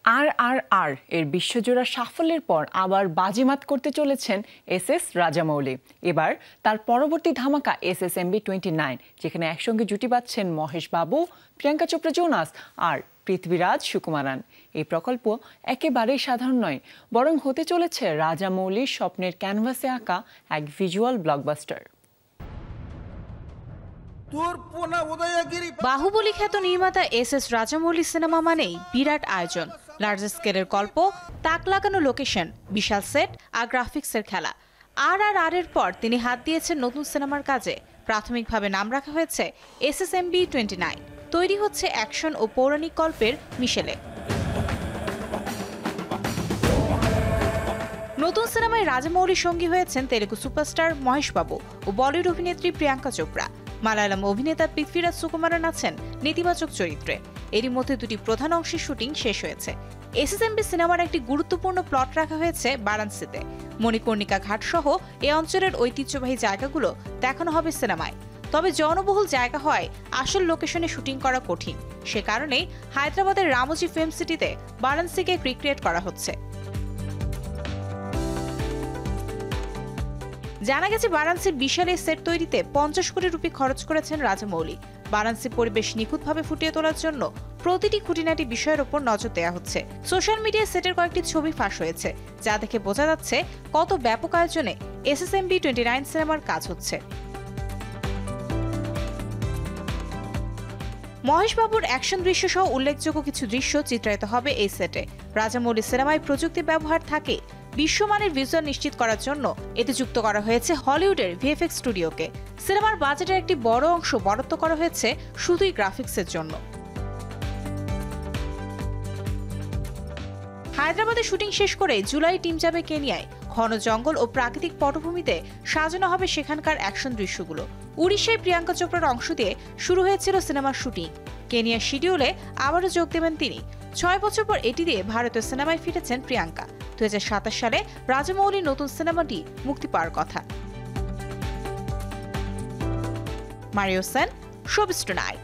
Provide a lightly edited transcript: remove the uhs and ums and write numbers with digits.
RRR এর বিশ্বজোড়া সাফল্যের পর আবার বাজিমাত করতে চলেছেন এসএস রাজামৌলি। এবার তার পরবর্তী ধামাকা SSMB 29, যেখানে একসঙ্গে জুটি বাঁধছেন মহেশ বাবু, প্রিয়াঙ্কা চোপড়া জোনাস আর পৃথ্বীরাজ সুকুমারান। এই প্রকল্প একেবারেই সাধারণ নয়, বরং হতে চলেছে রাজামৌলির স্বপ্নের ক্যানভাসে আঁকা এক ভিজুয়াল ব্লকবাস্টার। বাহুবলী খ্যাত নির্মাতা এসএস রাজামৌলি সিনেমা মানেই বিরাট আয়োজন, লার্জ স্কেলের গল্প, তাক লাগানো লোকেশন, বিশাল সেট আর গ্রাফিক্সের খেলা। RRR এর পর তিনি হাত দিয়েছেন নতুন সিনেমার কাজে। প্রাথমিকভাবে নাম রাখা হয়েছে SSMB 29। তৈরি হচ্ছে অ্যাকশন ও পৌরাণিক গল্পের মিশেলে। নতুন সিনেমায় রাজামৌলির সঙ্গী হয়েছেন তেলুগু সুপারস্টার মহেশ বাবু ও বলিউড অভিনেত্রী প্রিয়াঙ্কা চোপড়া। মালায়ালাম অভিনেতা পৃথ্বীরাজ সুকুমারান আছেন নেতিবাচক চরিত্রে। এরই মধ্যে দুটি প্রধান অংশের শুটিং শেষ হয়েছে। SSMB সিনেমার একটি গুরুত্বপূর্ণ প্লট রাখা হয়েছে বারাণসীতে। মণিকর্ণিকা ঘাট সহ এই অঞ্চলের ঐতিহ্যবাহী জায়গাগুলো দেখানো হবে সিনেমায়। তবে জনবহুল জায়গা হয় আসল লোকেশনে শুটিং করা কঠিন। সে কারণেই হায়দ্রাবাদের রামোজি ফিল্ম সিটিতে বারাণসীকে রিক্রিয়েট করা হচ্ছে। জানা গেছে বারাণসীর বিশাল এই সেট তৈরিতে 50 কোটি রুপি খরচ করেছেন রাজামৌলি। বারাণসী পরিবেশ নিখুঁতভাবে ফুটিয়ে তোলার জন্য প্রতিটি খুঁটিনাটি বিষয়ের উপর নজর দেওয়া হচ্ছে। সোশ্যাল মিডিয়ায় সেটের কয়েকটি ছবি ফাঁস হয়েছে, যা দেখে বোঝা যাচ্ছে কত ব্যাপক আয়োজনে SSMB 29 সিনেমার কাজ হচ্ছে। মহেশ বাবুর অ্যাকশন দৃশ্য সহ উল্লেখযোগ্য কিছু দৃশ্য চিত্রায়িত হবে এই সেটে। রাজামৌলি সিনেমায় প্রযুক্তি ব্যবহার থাকে বিশ্বমানের ভিজুয়াল নিশ্চিত করার জন্য এতে যুক্ত করা হয়েছে হলিউডের VFX স্টুডিওকে। সিনেমার বাজেটের একটি বড় অংশ বরাদ্দ করা হয়েছে শুধুই গ্রাফিক্সের জন্য। হায়দ্রাবাদে শুটিং শেষ করে জুলাই টিম যাবে কেনিয়ায়। ঘন জঙ্গল ও প্রাকৃতিক পটভূমিতে সাজানো হবে সেখানকার অ্যাকশন দৃশ্যগুলো। উড়িষ্যায় প্রিয়াঙ্কা চোপড়ার অংশ দিয়ে শুরু হয়েছিল সিনেমার শুটিং। কেনিয়ার শিডিউলে আবারও যোগ দেবেন তিনি। 6 বছর পর এটি দিয়ে ভারতীয় সিনেমায় ফিরেছেন প্রিয়াঙ্কা। 2027 সালে রাজামৌলির নতুন সিনেমাটি মুক্তি পাওয়ার কথা। Mario Sen, showbiz tonight.